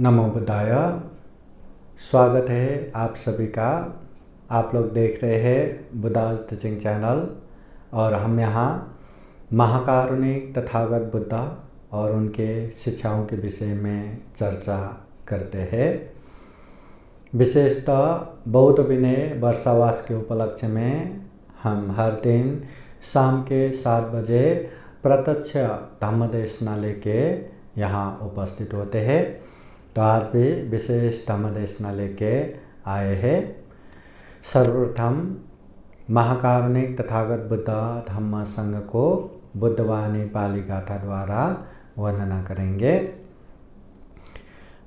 नमो बुद्धाय। स्वागत है आप सभी का। आप लोग देख रहे हैं बुद्धाज टीचिंग चैनल और हम यहाँ महाकारुणिक तथागत बुद्धा और उनके शिक्षाओं के विषय में चर्चा करते हैं। विशेषतः बौद्ध विनय वर्षावास के उपलक्ष्य में हम हर दिन शाम के 7 बजे प्रत्यक्ष धम्मदेशना लेके यहाँ उपस्थित होते हैं। तो आज भी विशेष धम्मदेशना लेके आए हैं। सर्वप्रथम महाकारुणिक तथागत बुद्ध धम्म संघ को बुद्धवाणी पाली गाथा द्वारा वर्णना करेंगे।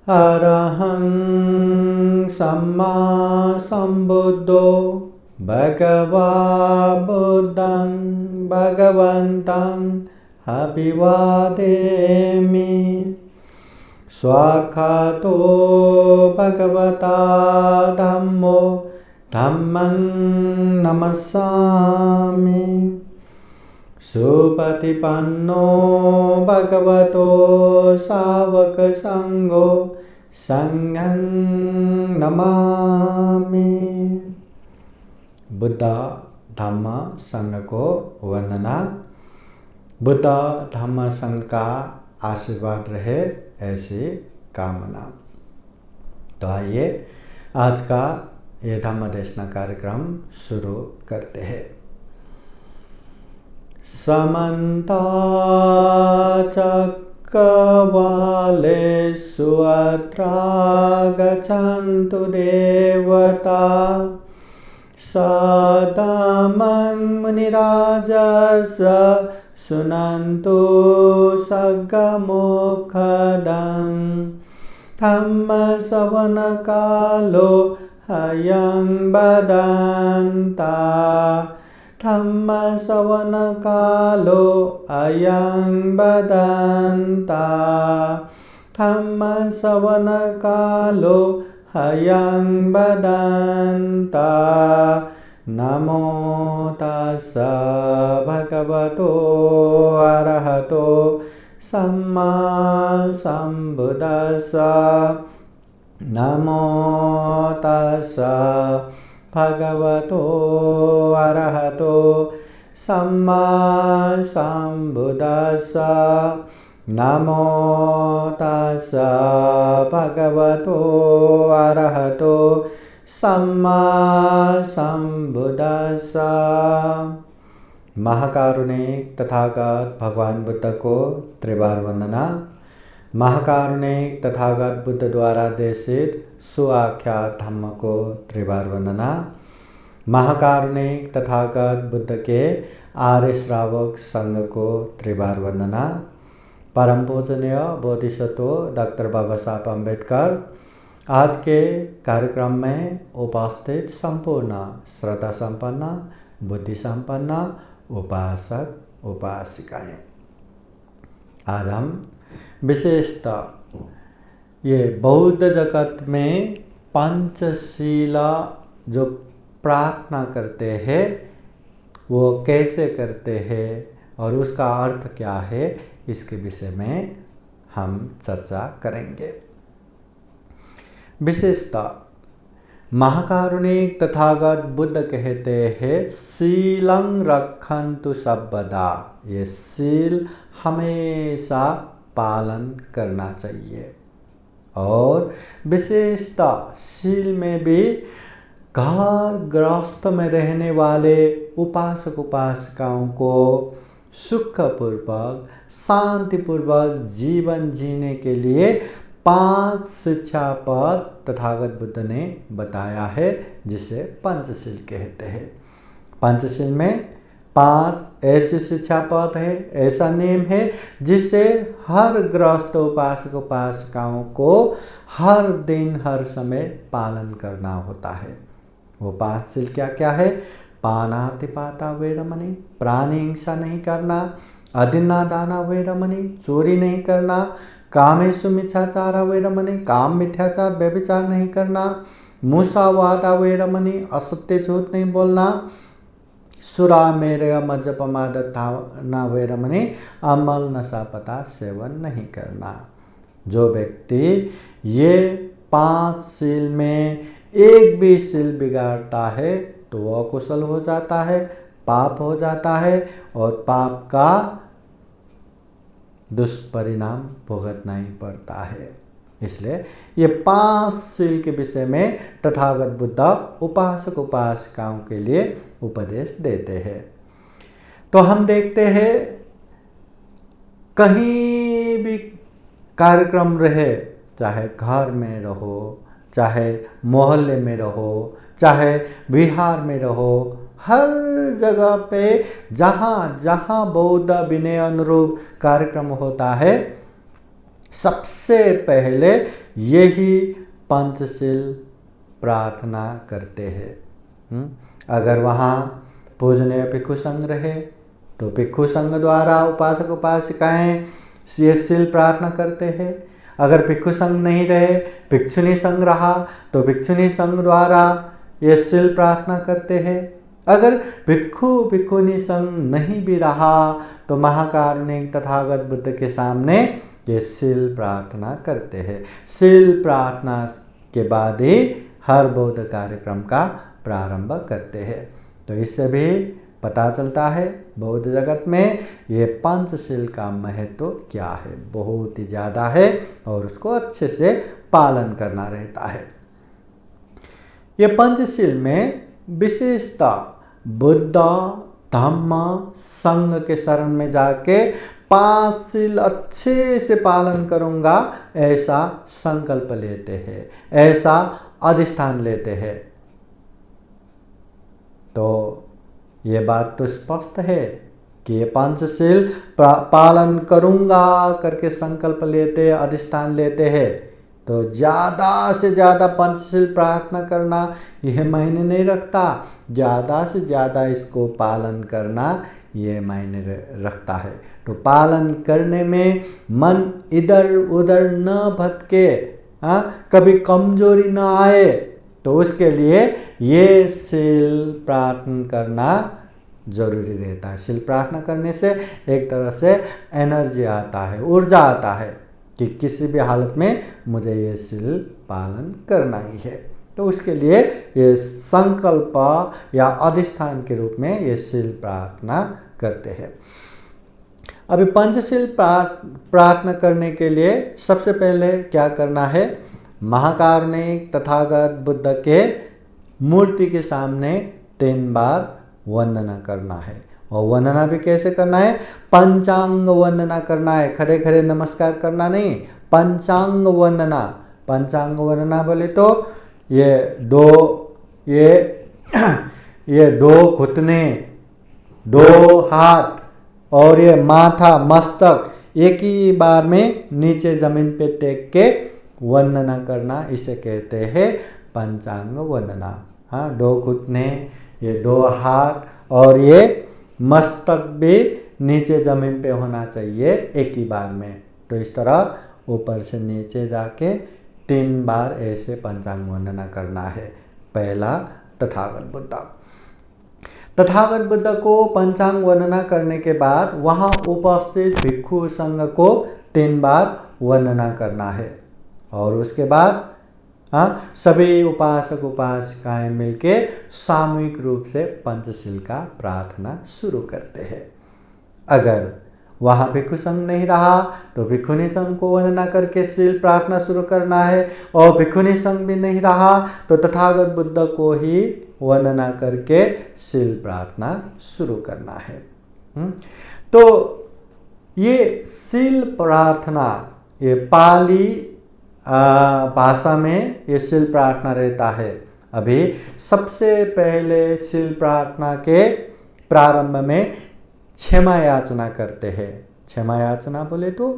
अरहं सम्मा संबुद्धो भगवा बुद्धं भगवन्तं अभिवादेमि। स्वाखातो भगवता धम्मो धम्मं नमस्सामि। सुपतिपन्नो भगवतो सावक संघो संघं नमामि। बुद्ध धम्म संघ को वर्णना। बुद्ध धम्म संघ का आशीर्वाद रहे ऐसी कामना। तो आइए आज का ये धम्मदेशना कार्यक्रम शुरू करते हैं। समन्ता चक्रवालेषु अत्रा गच्छन्तु देवता। सदामं मुनिराजस सुनन्तु सग्गमोखदं। धम्मश्रवणकालो अयं बदन्ता। धम्मश्रवणकालो अयं बदन्ता। धम्मश्रवणकालो अयं बदन्ता। नमो तस्स भगवतो अरहतो सम्मा सम्बुद्दस्स। नमो तस्स भगवतो अरहतो सम्मा सम्बुद्दस्स। नमो तस्स भगवतो अरहतो सम्मा सम्बुद्दस्स। महाकारुणिक तथागत भगवान बुद्ध को त्रिबार वंदना। महाकारुणिक तथागत बुद्ध द्वारा देशित सुआख्यात धम्म को त्रिबार वंदना। महाकारुणिक तथागत बुद्ध के आर्य श्रावक संघ को त्रिबार वंदना। परम पूजनीय बोधिसत्व डॉक्टर बाबा साहब अम्बेडकर आज के कार्यक्रम में उपस्थित संपूर्ण श्रद्धा संपन्न बुद्धि संपन्न उपासक उपासिकाएं, आज हम विशेषतः ये बौद्ध जगत में पंचशीला जो प्रार्थना करते हैं वो कैसे करते हैं और उसका अर्थ क्या है, इसके विषय में हम चर्चा करेंगे। विशेषतः महाकारुणिक तथागत बुद्ध कहते हैं शीलं रक्षन्तु सर्वदा। ये शील हमेशा पालन करना चाहिए। और विशेषतः शील में भी घर गृहस्थ में रहने वाले उपासक उपासिकाओं को सुखपूर्वक शांतिपूर्वक जीवन जीने के लिए 5 शिक्षा पद तथागत बुद्ध ने बताया है, जिसे पंचशील कहते हैं। पंचशील में 5 ऐसी शिक्षा पद है, ऐसा नियम है जिसे हर गृहस्थ उपासक उपासिकाओं को हर दिन हर समय पालन करना होता है। वो 5 शील क्या क्या है? पानातिपाता वेरमणि, प्राणी हिंसा नहीं करना। अदिन्नादाना वेरमणि, चोरी नहीं करना। कामेषु मिथ्याचार वेरमणि, काम मिथ्याचार व्यभिचार नहीं करना। मुसावादा वेरमणि, असत्य झूठ नहीं बोलना। सुरा मेरे मज्जपमादत्था वेरमणि, अमल नशा पता सेवन नहीं करना। जो व्यक्ति ये 5 सील में एक भी सील बिगाड़ता है तो वो अकुशल हो जाता है, पाप हो जाता है और पाप का दुष्परिणाम भुगतना ही पड़ता है। इसलिए ये 5 सील के विषय में तथागत बुद्ध उपासक उपासिकाओं के लिए उपदेश देते हैं। तो हम देखते हैं कहीं भी कार्यक्रम रहे, चाहे घर में रहो, चाहे मोहल्ले में रहो, चाहे बिहार में रहो, हर जगह पे जहाँ जहाँ बौद्ध विनय अनुरूप कार्यक्रम होता है, सबसे पहले यही पंचशील प्रार्थना करते हैं। अगर वहाँ पूजनीय भिक्षु संघ रहे तो भिक्षु संघ द्वारा उपासक उपासिकाएं ये सील प्रार्थना करते हैं। अगर भिक्षु संघ नहीं रहे, भिक्षुनी संघ रहा तो भिक्षुनी संघ द्वारा ये सील प्रार्थना करते हैं। अगर भिक्षु भिक्षुनी संघ नहीं भी रहा तो महाकारुणिक तथागत बुद्ध के सामने ये सील प्रार्थना करते हैं। सील प्रार्थना के बाद ही हर बौद्ध कार्यक्रम का प्रारंभ करते हैं। तो इससे भी पता चलता है बौद्ध जगत में ये पंचशील का महत्व क्या है, बहुत ही ज़्यादा है और उसको अच्छे से पालन करना रहता है। ये पंचशील में विशेषता बुद्ध धम्म संघ के शरण में जाके 5 सील अच्छे से पालन करूँगा ऐसा संकल्प लेते हैं, ऐसा अधिष्ठान लेते हैं। तो ये बात तो स्पष्ट है कि ये पंचशील पालन करूँगा करके संकल्प लेते, अधिष्ठान लेते हैं। तो ज़्यादा से ज़्यादा पंचशील प्रार्थना करना यह मायने नहीं रखता, ज़्यादा से ज़्यादा इसको पालन करना ये मायने रखता है। तो पालन करने में मन इधर उधर न भटके, कभी कमजोरी न आए, तो उसके लिए ये सील प्रार्थना करना जरूरी रहता है। सील प्रार्थना करने से एक तरह से एनर्जी आता है, ऊर्जा आता है कि किसी भी हालत में मुझे ये सील पालन करना ही है। तो उसके लिए ये संकल्प या अधिष्ठान के रूप में ये सील प्रार्थना करते हैं। अभी पंचशील प्रार्थना करने के लिए सबसे पहले क्या करना है, महाकारुणिक तथागत बुद्ध के मूर्ति के सामने 3 बार वंदना करना है। और वंदना भी कैसे करना है, पंचांग वंदना करना है, खड़े खड़े नमस्कार करना नहीं, पंचांग वंदना। पंचांग वंदना बोले तो ये दो घुटने, 2 हाथ और ये माथा मस्तक एक ही बार में नीचे जमीन पे टेक के वंदना करना, इसे कहते हैं पंचांग वंदना। हाँ, 2 घुटने, ये 2 हाथ और ये मस्तक भी नीचे जमीन पे होना चाहिए एक ही बार में। तो इस तरह ऊपर से नीचे जाके 3 बार ऐसे पंचांग वंदना करना है। पहला तथागत बुद्ध। तथागत बुद्ध को पंचांग वंदना करने के बाद वहाँ उपस्थित भिक्षु संघ को 3 बार वंदना करना है। और उसके बाद सभी उपासक उपासिकाएं मिलके सामूहिक रूप से पंचशील का प्रार्थना शुरू करते हैं। अगर वहाँ भिक्षु संघ नहीं रहा तो भिक्षुनी संघ को वंदना करके शील प्रार्थना शुरू करना है, और भिक्षुनी संघ भी नहीं रहा तो तथागत बुद्ध को ही वंदना करके शील प्रार्थना शुरू करना है। तो ये शील प्रार्थना, ये पाली भाषा में ये शील प्रार्थना रहता है। अभी सबसे पहले शील प्रार्थना के प्रारंभ में क्षमा याचना करते हैं। क्षमा याचना बोले तो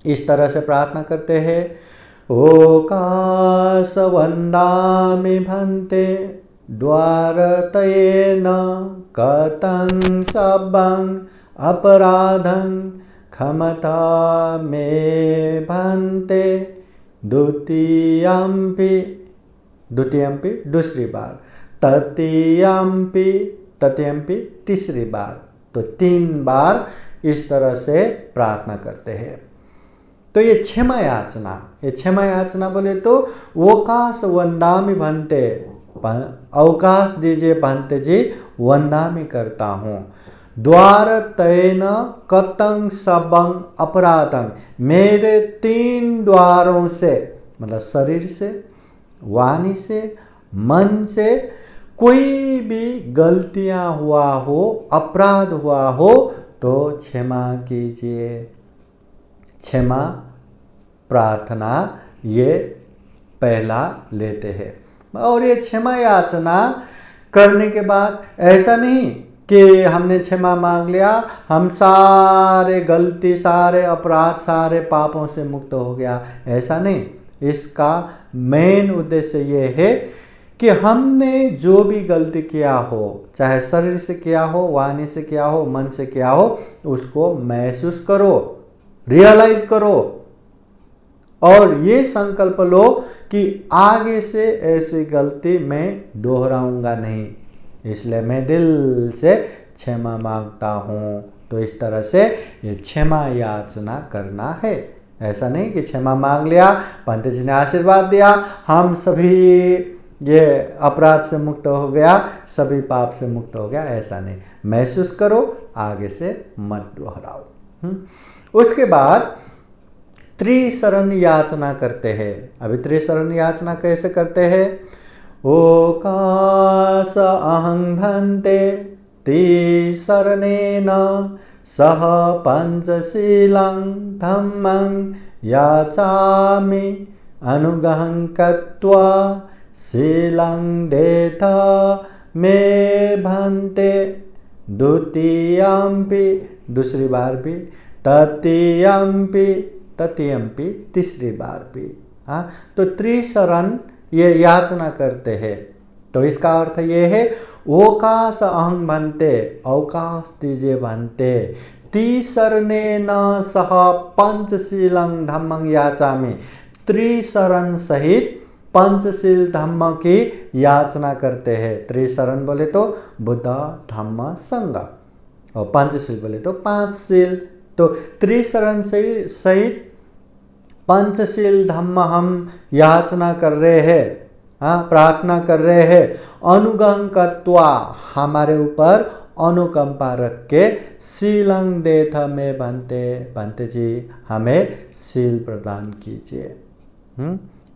इस तरह से प्रार्थना करते हैं, ओकाश वंदामि भंते द्वारतयेन कतं सबं अपराधं क्षमता मे भंते द्वितीयम्पि दूसरी बार, तृतीयम्पि तीसरी बार। तो 3 बार इस तरह से प्रार्थना करते हैं। तो ये क्षमा याचना, ये क्षमा याचना बोले तो अवकाश वंदामि भंते, अवकाश दीजिए भंते जी, वंदामि करता हूँ। द्वार तैन कतंग सबंग अपराधं, मेरे 3 द्वारों से, मतलब शरीर से, वाणी से, मन से कोई भी गलतियां हुआ हो, अपराध हुआ हो तो क्षमा कीजिए। क्षमा प्रार्थना ये पहला लेते हैं। और ये क्षमा याचना करने के बाद ऐसा नहीं कि हमने क्षमा मांग लिया, हम सारे गलती, सारे अपराध, सारे पापों से मुक्त हो गया, ऐसा नहीं। इसका मेन उद्देश्य ये है कि हमने जो भी गलती किया हो, चाहे शरीर से किया हो, वाणी से किया हो, मन से किया हो, उसको महसूस करो, रियलाइज करो और ये संकल्प लो कि आगे से ऐसी गलती मैं दोहराऊंगा नहीं, इसलिए मैं दिल से क्षमा मांगता हूँ। तो इस तरह से ये क्षमा याचना करना है। ऐसा नहीं कि क्षमा मांग लिया, पंडित जी ने आशीर्वाद दिया, हम सभी ये अपराध से मुक्त हो गया, सभी पाप से मुक्त हो गया, ऐसा नहीं। महसूस करो, आगे से मत दोहराओ। उसके बाद त्रिशरण याचना करते हैं। अभी त्रिशरण याचना कैसे करते हैं? ओकास अहं भंते त्रिशरणेन सह पंचशीलं धम्मं याचामि अनुगहं कृत्वा शीलं देथ मे भंते द्वितीयंपि, दूसरी बार भी, तृतीयंपि, तृतीयंपि, तीसरी बार भी। हाँ, तो त्रिशरण ये याचना करते हैं। तो इसका अर्थ ये है ओकाश अहं भंते, अवकाश दीजिए भंते, त्रिशरणेन सह पंचशीलं धम्मं याचामि, त्रिशरण सहित पंचशील धम्म की याचना करते हैं। त्रिशरण बोले तो बुद्ध, धम्म, संघ, और पंचशील बोले तो 5 शील। तो त्रिशरण सहित पंचशील धम्म हम याचना कर रहे हैं, हाँ, प्रार्थना कर रहे हैं। अनुगं कृत्वा, हमारे ऊपर अनुकंपा रख के, शीलं देथ में भंते, भंते जी हमें शील प्रदान कीजिए।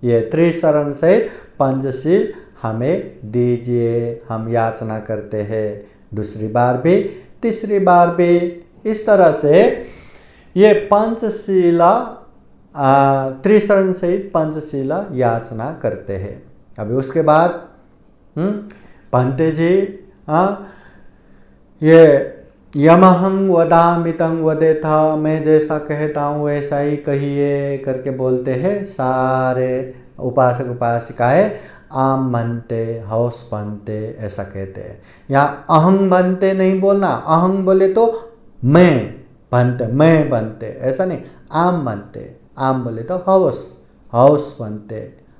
ये त्रिशरण से पंचशील हमें दीजिए, हम याचना करते हैं। दूसरी बार भी, तीसरी बार भी। इस तरह से ये पंचशीला, त्रिशरण सहित पंचशीला याचना करते हैं। अभी उसके बाद भंते जी ये यमहं वदामितं वदेथा, मैं जैसा कहता हूँ वैसा ही कहिए करके बोलते हैं सारे उपासक उपासिकाएं। आम बनते, हौस बनते, ऐसा कहते हैं। यहाँ अहं बनते नहीं बोलना, अहं बोले तो मैं बनते, मैं बनते, ऐसा नहीं। आम बनते, आम बोले तो हौस, हौस बनते,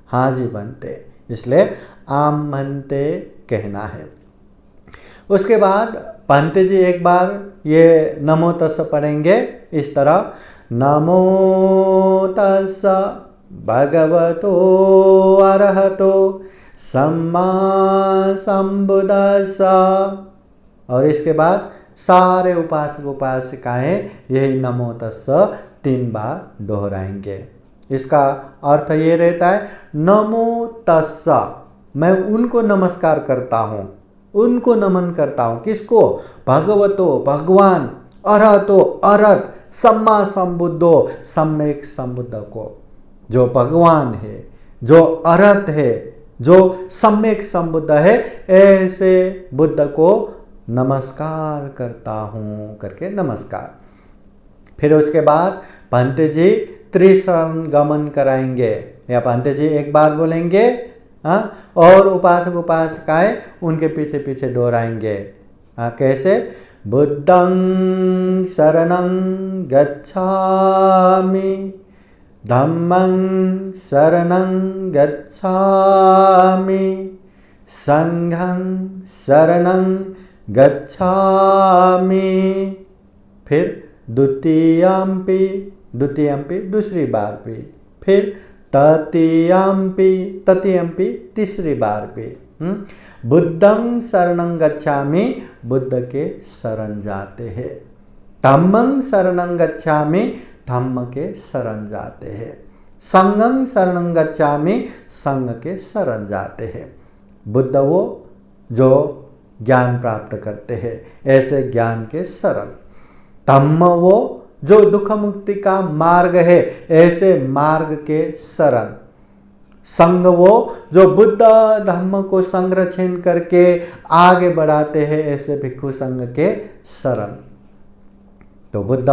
हाजी बनते, इसलिए आम बनते कहना है। उसके बाद पंडित जी एक बार ये नमो तस्स पढ़ेंगे इस तरह, नमो तस्स भगवतो अरहतो सम्मा संबुद्दस्स। और इसके बाद सारे उपासक उपासिकाएं यही नमो तस्स 3 बार दोहराएंगे। इसका अर्थ ये रहता है, नमो तस्स, मैं उनको नमस्कार करता हूँ, उनको नमन करता हूँ। किसको? भगवतो, भगवान, अरहतो, अरहत, सम्मा संबुद्धो, सम्यक संबुद्ध को, जो भगवान है, जो अरहत है, जो सम्यक संबुद्ध है, ऐसे बुद्ध को नमस्कार करता हूँ करके नमस्कार। फिर उसके बाद पंडित जी त्रिशरण गमन कराएंगे, या पंडित जी एक बार बोलेंगे, हाँ, और उपासक उपासिकाएं उनके पीछे पीछे दोहराएंगे। कैसे? बुद्धं शरणं गच्छामि, धम्मं शरणं गच्छामि, संघं शरणं गच्छामि। फिर द्वितीयंपि, द्वितीयम्पि दूसरी बार भी, फिर तृतीयम्पि, तृतीयम्पि तीसरी बार भी। बुद्धं शरणं गच्छामि, बुद्ध के शरण जाते हैं। धम्मं शरणं गच्छामि, धम्म के शरण जाते हैं। संघं शरणं गच्छामि, संघ के शरण जाते हैं। बुद्ध वो जो ज्ञान प्राप्त करते हैं, ऐसे ज्ञान के शरण। धम्म वो जो दुख मुक्ति का मार्ग है, ऐसे मार्ग के शरण। संघ वो जो बुद्ध धम्म को संरक्षण करके आगे बढ़ाते हैं, ऐसे भिक्षु संघ के शरण। तो बुद्ध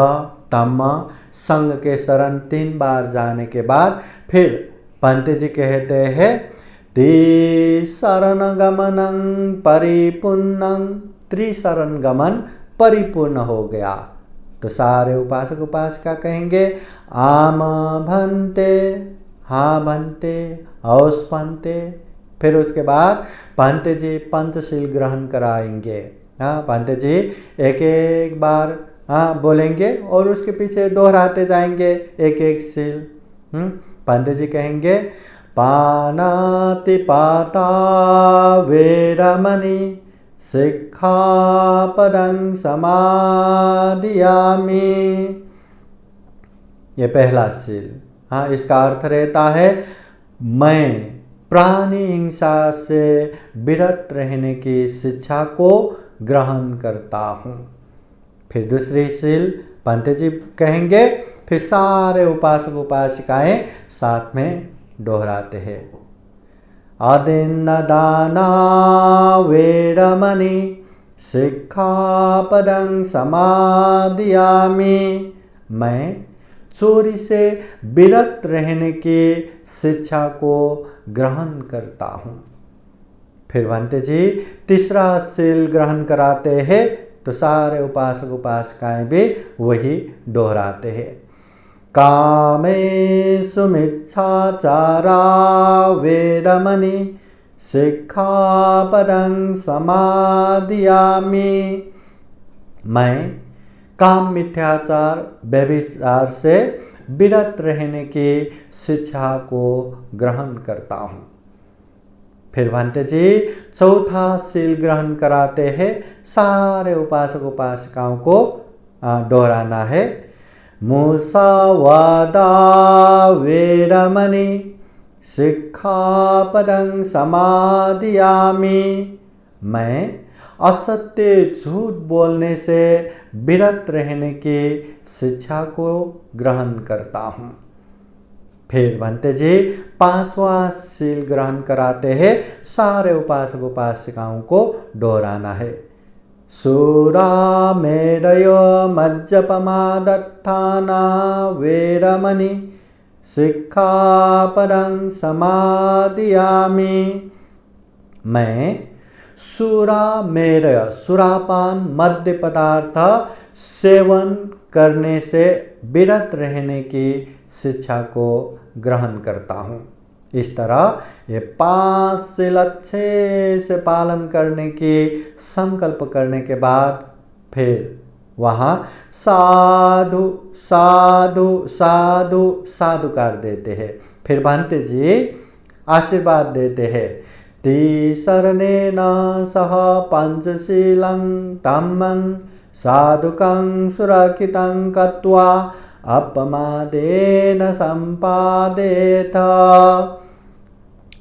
धम्म संघ के शरण 3 बार जाने के बाद फिर पंत जी कहते हैं त्रिशरण गमनं परिपूर्णं, त्रिशरण गमन परिपूर्ण हो गया। तो सारे उपासक उपासिका कहेंगे आम भंते, हाँ भंते, औस भंते। फिर उसके बाद पंत जी पंचशील ग्रहण कराएंगे। हाँ, पंत जी एक एक बार हाँ बोलेंगे और उसके पीछे दोहराते जाएंगे एक एक सील। पंत जी कहेंगे पानातिपाता वेरमणि सिक्खापदं समादियामि। ये पहला सील। हाँ, इसका अर्थ रहता है मैं प्राणी हिंसा से विरत रहने की शिक्षा को ग्रहण करता हूँ। फिर दूसरी सील पंत जी कहेंगे, फिर सारे उपासक उपासिकाएं साथ में दोहराते हैं। अदिन्नदाना वेरमणि सिक्खापदं समादियामि। मैं चोरी से विरत रहने की शिक्षा को ग्रहण करता हूँ। फिर भंते जी तीसरा सील ग्रहण कराते हैं, तो सारे उपासक उपासिकाएं भी वही दोहराते हैं। कामेषु मिच्छाचारा वेरमणि सिक्खापदं समादियामि। मैं काम मिथ्याचार व्यभिचार से विरत रहने की शिक्षा को ग्रहण करता हूँ। फिर भंते जी चौथा सील ग्रहण कराते हैं। सारे उपासक उपासिकाओं को दोहराना है। मुसावादा वेरमणि सिक्खापदं समादियामि। मैं असत्य झूठ बोलने से विरत रहने की शिक्षा को ग्रहण करता हूँ। फिर भंते जी पांचवा सील ग्रहण कराते हैं। सारे उपासक उपासिकाओं को दोहराना है। सुरामेरयो मज्जपमादत्थाना वेरमणि सिक्खापदं समादियामि। मैं सुरामेरय, सुरापान मद्य पदार्थ सेवन करने से विरत रहने की शिक्षा को ग्रहण करता हूँ। इस तरह ये 5 सील अच्छे से पालन करने की संकल्प करने के बाद फिर वहाँ साधु साधु साधु साधुकार देते हैं। फिर भंते जी आशीर्वाद देते हैं। तिसरणेन सह पंचशीलं धम्मं साधुकं सुरक्षितं कृत्वा अपमादेन संपादेत।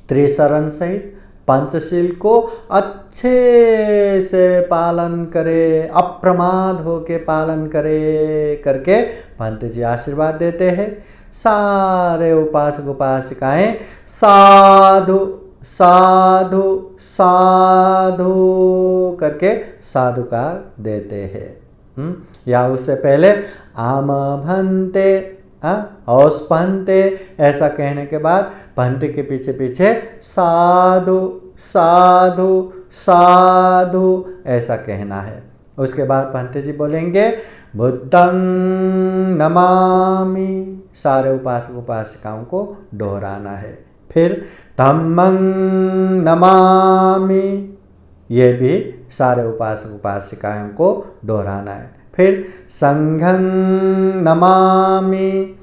त्रिशरण सहित पंचशील को अच्छे से पालन करे, अप्रमाद होके पालन करे करके पंत जी आशीर्वाद देते हैं। सारे उपासक उपासिकाएं साधु साधु साधु करके साधुकार देते हैं। या उससे पहले आम भंते, औस भंते ऐसा कहने के बाद भंते के पीछे पीछे साधु साधु साधु ऐसा कहना है। उसके बाद भंते जी बोलेंगे बुद्धं नमामि। सारे उपासक उपासिकाओं को दोहराना है। फिर धम्मं नमामि, ये भी सारे उपासक उपासिकाओं को दोहराना है। फिर संघं नमामि,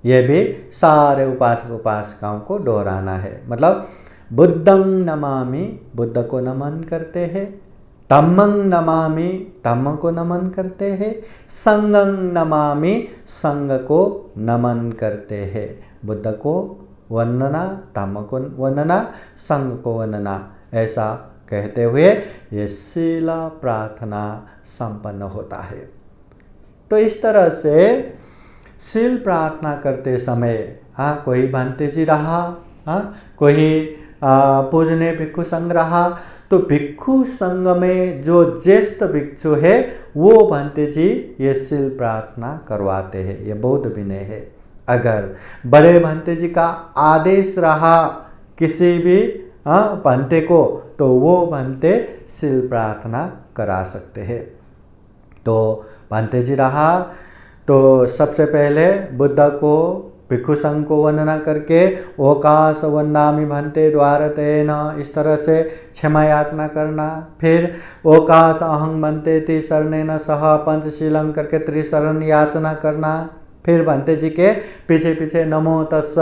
ये भी सारे उपासक उपासिकाओं को दोहराना है। मतलब बुद्धं नमामि, बुद्ध को नमन करते हैं। धम्मं नमामि, धम्म को नमन करते हैं। संघं नमामि, संघ को नमन करते हैं। बुद्ध को वंदना, धम्म को वंदना, संघ को वंदना, ऐसा कहते हुए ये शील प्रार्थना संपन्न होता है। तो इस तरह से शील प्रार्थना करते समय कोई भंते जी रहा, कोई पूजने भिक्षु संघ रहा, तो भिक्षु संघ में जो ज्येष्ठ भिक्षु है वो भंते जी ये शील प्रार्थना करवाते हैं। ये बौद्ध विनय है। अगर बड़े भंते जी का आदेश रहा किसी भी भंते को, तो वो भंते शील प्रार्थना करा सकते हैं। तो भंते जी रहा तो सबसे पहले बुद्ध को भिक्षु संघ को वंदना करके ओकाश वंदामि भंते द्वारतेन, इस तरह से क्षमा याचना करना। फिर ओकाश अहं भंते ति शरणेन सह पंचशीलं करके त्रिशरण याचना करना। फिर भंते जी के पीछे पीछे नमो तस्स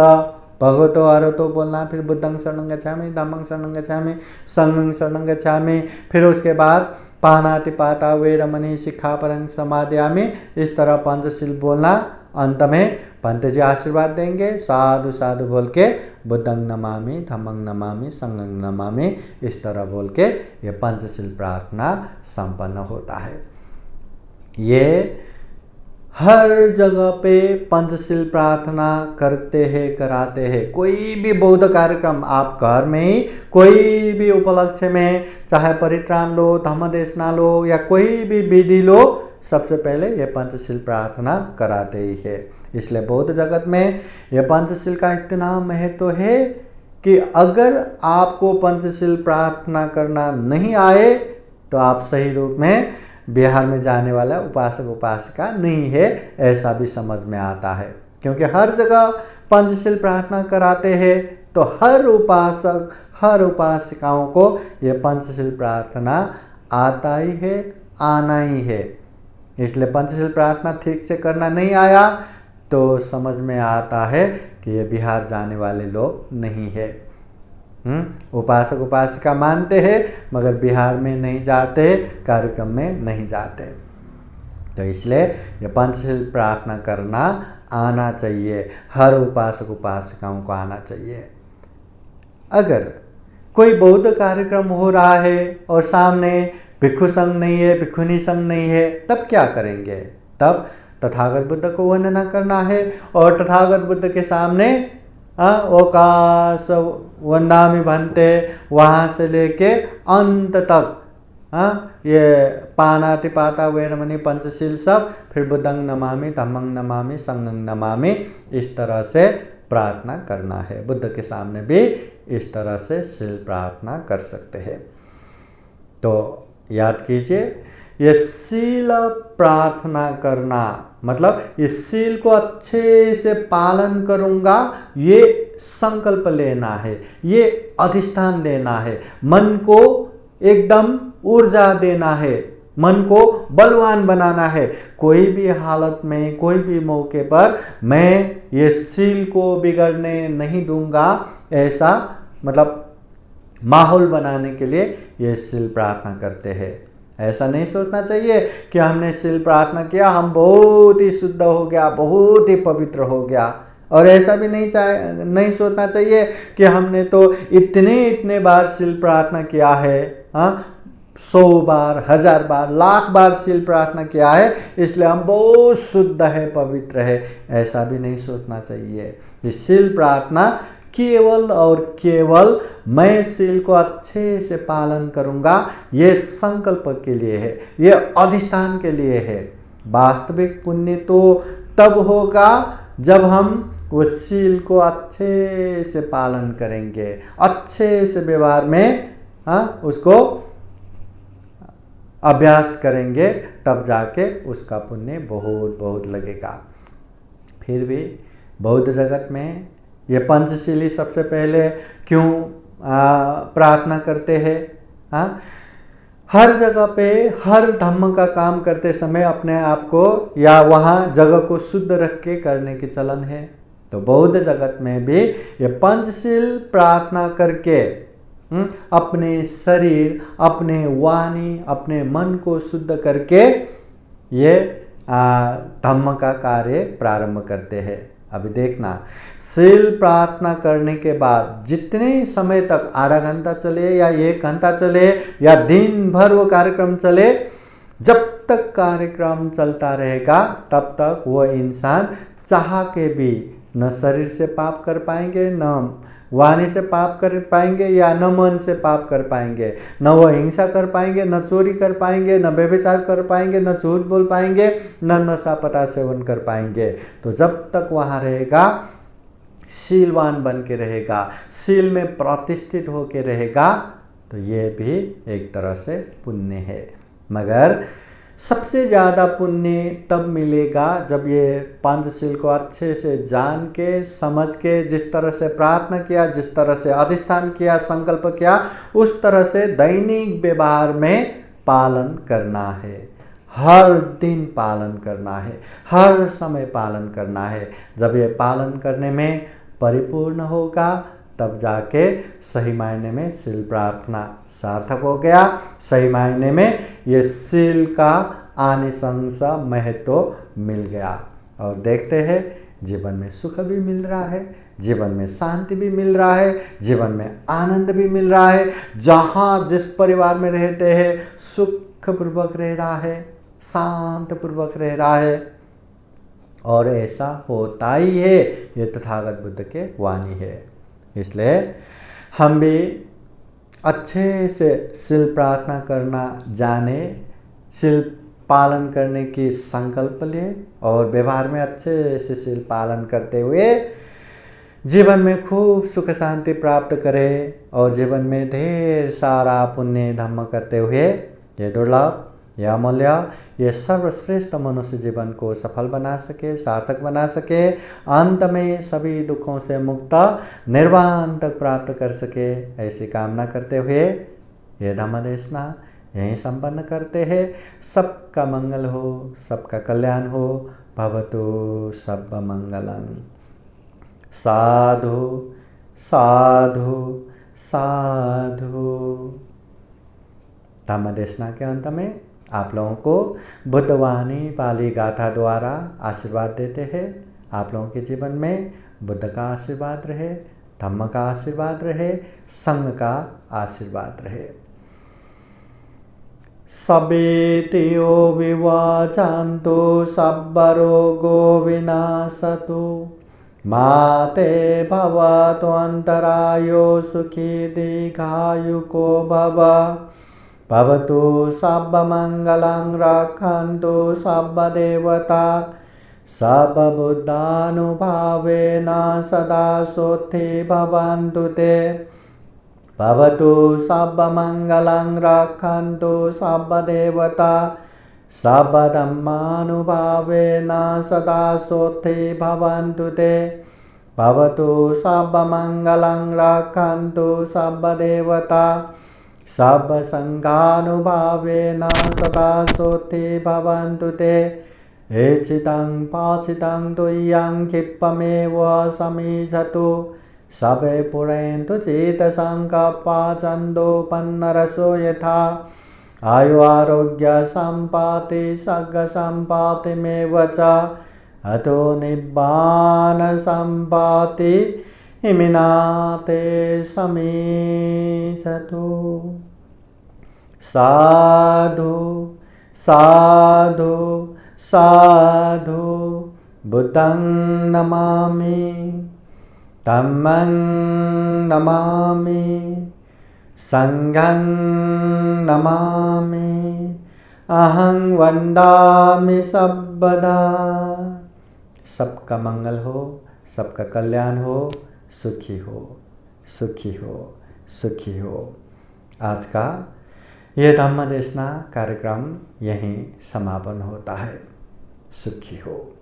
भगवतो अरहतो बोलना। फिर बुद्धं शरणं गच्छामि, धम्मं शरणं गच्छामि, संघं शरणं गच्छामि। फिर उसके बाद पानातिपाता वेरमणि सिक्खापदं समादयामि, इस तरह पंचशील बोलना। अंत में भंते जी आशीर्वाद देंगे, साधु साधु बोल के बुद्धं नमामि, धम्मं नमामि, संघं नमामि, इस तरह बोल के ये पंचशील प्रार्थना संपन्न होता है। ये हर जगह पे पंचशील प्रार्थना करते हैं, कराते हैं। कोई भी बौद्ध कार्यक्रम आप घर में ही कोई भी उपलक्ष्य में, चाहे परित्राण लो, धम्मदेशना लो या कोई भी विधि लो, सबसे पहले ये पंचशील प्रार्थना कराते ही है। इसलिए बौद्ध जगत में ये पंचशील का इतना महत्व है कि अगर आपको पंचशील प्रार्थना करना नहीं आए तो आप सही रूप में बिहार में जाने वाला उपासक उपासिका नहीं है, ऐसा भी समझ में आता है। क्योंकि हर जगह पंचशील प्रार्थना कराते हैं, तो हर उपासक हर उपासिकाओं को ये पंचशील प्रार्थना आता ही है, आना ही है। इसलिए पंचशील प्रार्थना ठीक से करना नहीं आया तो समझ में आता है कि ये बिहार जाने वाले लोग नहीं है। उपासक उपासिका मानते हैं मगर बिहार में नहीं जाते, कार्यक्रम में नहीं जाते। तो इसलिए ये पंचशील प्रार्थना करना आना चाहिए, हर उपासक उपासिकाओं को आना चाहिए। अगर कोई बौद्ध कार्यक्रम हो रहा है और सामने भिक्षु संघ नहीं है, भिक्षुनी संघ नहीं है, तब क्या करेंगे? तब तथागत बुद्ध को वंदना करना है और तथागत बुद्ध के सामने ओकाश वंदामि भंते वहाँ से लेके अंत तक ये पानातिपाता वेरमणि पंचशील सब, फिर बुद्धं नमामि, धम्मं नमामि, संघं नमामि, इस तरह से प्रार्थना करना है। बुद्ध के सामने भी इस तरह से शील प्रार्थना कर सकते हैं। तो याद कीजिए, ये शील प्रार्थना करना मतलब इस शील को अच्छे से पालन करूँगा, ये संकल्प लेना है, ये अधिष्ठान देना है, मन को एकदम ऊर्जा देना है, मन को बलवान बनाना है। कोई भी हालत में, कोई भी मौके पर मैं ये शील को बिगड़ने नहीं दूंगा, ऐसा मतलब माहौल बनाने के लिए ये शील प्रार्थना करते हैं। ऐसा नहीं सोचना चाहिए कि हमने शील प्रार्थना किया, हम बहुत ही शुद्ध हो गया, बहुत ही पवित्र हो गया। और ऐसा भी नहीं सोचना चाहिए कि हमने तो इतने बार शील प्रार्थना किया है, 100 बार, 1000 बार, लाख बार शील प्रार्थना किया है, इसलिए हम बहुत शुद्ध है, पवित्र है। ऐसा भी नहीं सोचना चाहिए। ये शील प्रार्थना केवल और केवल मैं शील को अच्छे से पालन करूंगा, ये संकल्प के लिए है, ये अधिष्ठान के लिए है। वास्तविक पुण्य तो तब होगा जब हम उस शील को अच्छे से पालन करेंगे, अच्छे से व्यवहार में उसको अभ्यास करेंगे, तब जाके उसका पुण्य बहुत बहुत लगेगा। फिर भी बौद्ध जगत में ये पंचशीली सबसे पहले क्यों प्रार्थना करते हैं? हर जगह पे हर धम्म का काम करते समय अपने आप को या वहाँ जगह को शुद्ध रख के करने की चलन है। तो बौद्ध जगत में भी ये पंचशील प्रार्थना करके अपने शरीर, अपने वाणी, अपने मन को शुद्ध करके ये धम्म का कार्य प्रारंभ करते हैं। अभी देखना, शील प्रार्थना करने के बाद जितने समय तक, आधा घंटा चले या 1 घंटा चले या दिन भर वो कार्यक्रम चले, जब तक कार्यक्रम चलता रहेगा तब तक वो इंसान चाह के भी न शरीर से पाप कर पाएंगे, न वाणी से पाप कर पाएंगे या न मन से पाप कर पाएंगे, न वो हिंसा कर पाएंगे, न चोरी कर पाएंगे, न व्यभिचार कर पाएंगे, न झूठ बोल पाएंगे, न नशा पता सेवन कर पाएंगे। तो जब तक वहाँ रहेगा, शीलवान बन के रहेगा, शील में प्रतिष्ठित होके रहेगा, तो ये भी एक तरह से पुण्य है। मगर सबसे ज़्यादा पुण्य तब मिलेगा जब ये पंचशील को अच्छे से जान के, समझ के, जिस तरह से प्रार्थना किया, जिस तरह से अधिष्ठान किया, संकल्प किया, उस तरह से दैनिक व्यवहार में पालन करना है। हर दिन पालन करना है, हर समय पालन करना है। जब ये पालन करने में परिपूर्ण होगा तब जाके सही मायने में शील प्रार्थना सार्थक हो गया। सही मायने में ये शील का आनिशंस महत्व मिल गया। और देखते हैं जीवन में सुख भी मिल रहा है, जीवन में शांति भी मिल रहा है, जीवन में आनंद भी मिल रहा है। जहाँ जिस परिवार में रहते हैं सुखपूर्वक रह रहा है, शांत पूर्वक रह रहा है। और ऐसा होता ही है, ये तथागत बुद्ध के वाणी है। इसलिए हम भी अच्छे से शील प्रार्थना करना जाने, शील पालन करने की संकल्प लें और व्यवहार में अच्छे से शील पालन करते हुए जीवन में खूब सुख शांति प्राप्त करें और जीवन में ढेर सारा पुण्य धम्म करते हुए ये दुर्लभ, यह अमूल्य, ये सर्वश्रेष्ठ मनुष्य जीवन को सफल बना सके, सार्थक बना सके, अंत में सभी दुखों से मुक्त निर्वाण तक प्राप्त कर सके, ऐसी कामना करते हुए ये धम्म देशना यहीं संपन्न करते हैं। सबका मंगल हो, सबका कल्याण हो। भवतु सब मंगलम। साधु साधु साधु। धम्म देशना के अंत में आप लोगों को बुद्धवाणी पाली गाथा द्वारा आशीर्वाद देते हैं। आप लोगों के जीवन में बुद्ध का आशीर्वाद रहे, धम्म का आशीर्वाद रहे, संघ का आशीर्वाद रहे। सबेतियो विवाचान्तो सब्बरोगो विनाशतु माते भवतु अंतरायो सुखी दीर्घायुको भव। भवतु सर्वमंगलं रक्षन्तु सर्वदेवता सर्वबुद्धानुभावेन सदा सोत्थि भवन्तु ते। भवतु सर्वमंगलं रक्षन्तु सर्वदेवता सर्वधर्मानुभावेन सदा सोत्थि भवन्तु ते। भवतु सर्वमंगलं रक्षन्तु सर्वदेवता सर्वसंघानुभावेन सदा सोत्थि भवन्तु ते। एचितं पाचितं तुय्यं क्षिप्पमेव समीक्षतु सबे पुरन्तु चेतसंकल्पा छन्दोपन्नरसो यथा। आयु आरोग्य सम्पत्ति सर्ग सम्पत्तिमेव च अतो निब्बान सम्पत्ति इमिनाते समीक्षतु। साधु साधु साधु। बुद्धं नमामि, धम्मं नमामि, संघं नमामि, अहं वन्दामि सर्वदा। सबका मंगल हो, सबका कल्याण हो, सुखी हो, सुखी हो, सुखी हो। आज का यह धम्म देशना कार्यक्रम यहीं समापन होता है। सुखी हो।